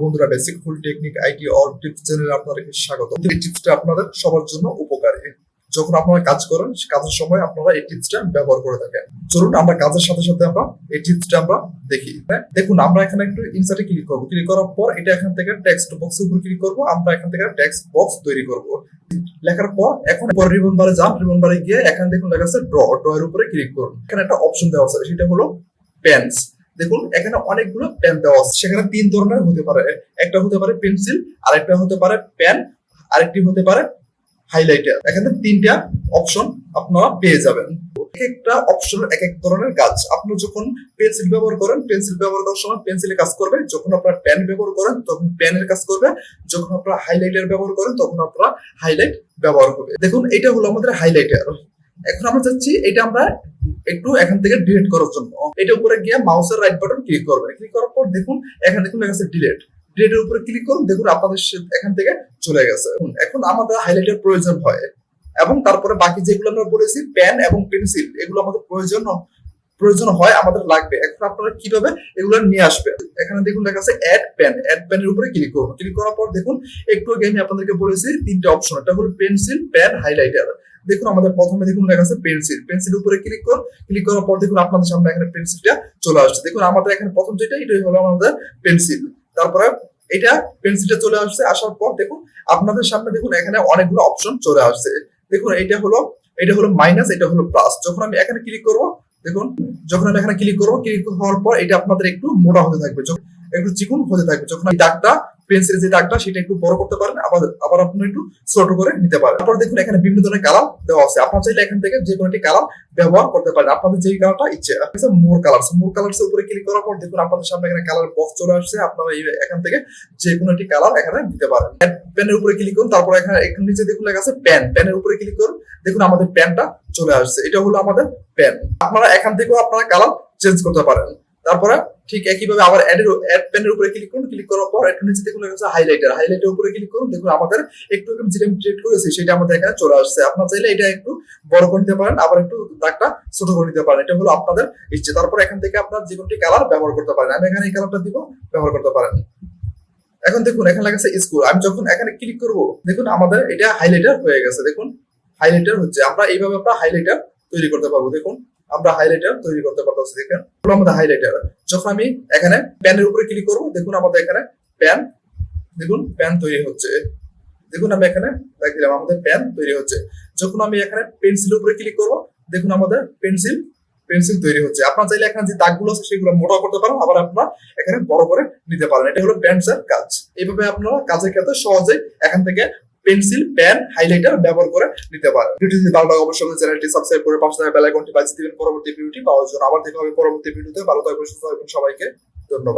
বন্ধুরা, basic full technique IT or tips চ্যানেলে আপনাদেরকে স্বাগত। এই টিপসটা আপনাদের সবার জন্য উপকারী। যখন আপনারা কাজ করেন, কাজের সময় আপনারা এই টিপসটা ব্যবহার করে থাকেন। চলুন আমরা কাজের সাথে সাথে আমরা এই টিপসটা আমরা দেখি। দেখুন, আমরা এখানে একটু ইনসার্টে ক্লিক করব। ক্লিক করার পর এটা এখান থেকে টেক্সট বক্সের উপর ক্লিক করব। আমরা এখান থেকে টেক্সট বক্স তৈরি করব। লেখার পর এখন রিবন বারে যান। রিবন বারে গিয়ে এখানে দেখুন লেখা আছে ড্র এর উপরে ক্লিক করুন। এখানে একটা অপশন দেওয়া আছে, সেটা হলো পেন্স। দেখুন এখানে অনেকগুলো পেন দেওয়া আছে। সেখানে তিন ধরনের হতে পারে। একটা হতে পারে পেন্সিল, আরেকটা হতে পারে পেন, আরেকটি হতে পারে হাইলাইটার। এখানে তিনটা অপশন আপনারা পেয়ে যাবেন। একটা অপশন এক এক ধরনের কাজ। আপনি যখন পেন্সিল ব্যবহার করেন, পেন্সিল ব্যবহার করার সময় পেন্সিলের কাজ করবে। যখন আপনারা পেন ব্যবহার করেন তখন পেনের কাজ করবে। যখন আপনারা হাইলাইটার ব্যবহার করেন তখন আপনারা হাইলাইট ব্যবহার হবে। দেখুন এটা হলো আমাদের হাইলাইটার। এখন আমরা চাচ্ছি এটা আমরা একটু এখান থেকে ডিলিট করার জন্য এটা উপরে গিয়ে মাউসের রাইট বাটন ক্লিক করবেন। ক্লিক করার পর দেখুন এখানে দেখুন লেখা আছে ডিলিট। ডিলিটের উপরে ক্লিক করুন। দেখুন আপনাদের এখান থেকে চলে গেছে। এখন আমাদের হাইলাইটার প্রয়োজন হয় এবং তারপরে বাকি যেগুলো আমরা বলেছি পেন এবং পেন্সিল, এগুলো আমাদের প্রয়োজন হয়, আমাদের লাগবে। এখন আপনারা কিভাবে এগুলো নিয়ে আসবেন? এখানে দেখুন লেখা আছে অ্যাড পেন। অ্যাড পেনের উপরে ক্লিক করুন। ক্লিক করার পর দেখুন একটু আগে আমি আপনাদেরকে বলেছি তিনটা অপশন। এটা হলো পেন্সিল, পেন, হাইলাইটার। দেখুন আমাদের প্রথমে দেখুন লেখা আছে পেন্সিল। পেন্সিল উপরে ক্লিক করুন। ক্লিক করার পর দেখুন আপনাদের সামনে এখানে পেন্সিলটা চলে আসছে। দেখুন আমাদের এখানে প্রথম যেটা, এটাই হলো আমাদের পেন্সিল। তারপরে এটা পেন্সিলটা চলে আসছে। আসার পর দেখুন আপনাদের সামনে দেখুন এখানে অনেকগুলো অপশন চলে আসছে। দেখুন এটা হলো মাইনাস, এটা হলো প্লাস। যখন আমি এখানে ক্লিক করব, দেখুন যখন আমি এখানে ক্লিক করবো, ক্লিক হওয়ার পর এটা আপনাদের একটু মোটা হতে থাকবে, একটু চিকন হতে থাকবে। যখন এই দাগটা, পেন্সিলের যে দাগটা, সেটা একটু বড় করতে পারেন, আবার আপনি একটু ছোট করে নিতে পারেন। তারপর দেখুন এখানে বিভিন্ন ধরনের কালার দেওয়া আছে। আপনারা চাইলে এখান থেকে যে কোনো একটি কালার ব্যবহার করতে পারেন, আপনাদের যে কালারটা ইচ্ছে। মোর কালারস এর উপরে ক্লিক করার পর দেখুন আপনাদের সামনে এখানে কালার বক্স চলে আসছে। আপনারা এখান থেকে যে কোনো একটি কালার এখানে দিতে পারেন। পেনের উপরে ক্লিক করুন। তারপর এখানে একটু নিচে দেখুন লেখা আছে পেন। পেনের উপরে ক্লিক করুন। দেখুন আমাদের পেনটা চলে আসছে। এটা হলো আমাদের পেন। আপনারা এখান থেকেও আপনারা কালার চেঞ্জ করতে পারেন। তারপরে ঠিক একইভাবে আবার অ্যাড পেনের উপরে ক্লিক করুন। ক্লিক করার পর একটু নিচে দেখুন লেখা আছে হাইলাইটার। হাইলাইটার উপরে ক্লিক করুন। দেখুন আমাদের একটু যেটা আমি ডিলিট করেছি সেটা আমাদের এখানে চলে আসছে। আপনারা চাইলে এটা একটু বড় করে নিতে পারেন, আবার একটু দাগটা ছোট করে নিতে পারেন। এটা হলো আপনাদের ইচ্ছে। তারপর এখান থেকে আপনার যে কোনটি কালার ব্যবহার করতে পারেন। আমি এখানে এই কালারটা দিব, ব্যবহার করতে পারেন। এখন দেখুন এখানে লেখা আছে স্কুল। আমি যখন এখানে ক্লিক করব, দেখুন আমাদের এটা হাইলাইটার হয়ে গেছে। দেখুন হাইলাইটার হচ্ছে। আমরা এইভাবে আমরা হাইলাইটার তৈরি করতে পারবো। দেখুন আমরা হাইলাইটার তৈরি করতে পারতেছি। দেখেন হলো আমাদের হাইলাইটার। যখন আমি এখানে পেনের উপরে ক্লিক করব, দেখুন আমাদের এখানে পেন, দেখুন পেন তৈরি হচ্ছে। দেখুন আমি এখানে দেখলাম আমাদের পেন তৈরি হচ্ছে। যখন আমি এখানে পেন্সিলের উপরে ক্লিক করব, দেখুন আমাদের পেন্সিল তৈরি হচ্ছে। আপনারা চাইলে এখানে যে দাগগুলো আছে সেগুলো মোটা করতে পারেন, আবার আপনারা এখানে বড় করে নিতে পারেন। এটা হলো পেন্সিলের কাজ। এইভাবে আপনারা কাজের ক্ষেত্রে সহজেই এখান থেকে পেন্সিল, পেন, হাইলাইটার ব্যবহার করে নিতে পারেন। ভিডিওটি যদি ভালো লাগে অবশ্যই চ্যানেলটি সাবস্ক্রাইব করে পাশে থাকা বেল আইকনটি বাজিয়ে দিবেন পরবর্তী ভিডিওটি পাওয়ার জন্য। আবার দেখা হবে পরবর্তী ভিডিওতে। ভালো থাকবেন, সুস্থ থাকবেন। সবাইকে ধন্যবাদ।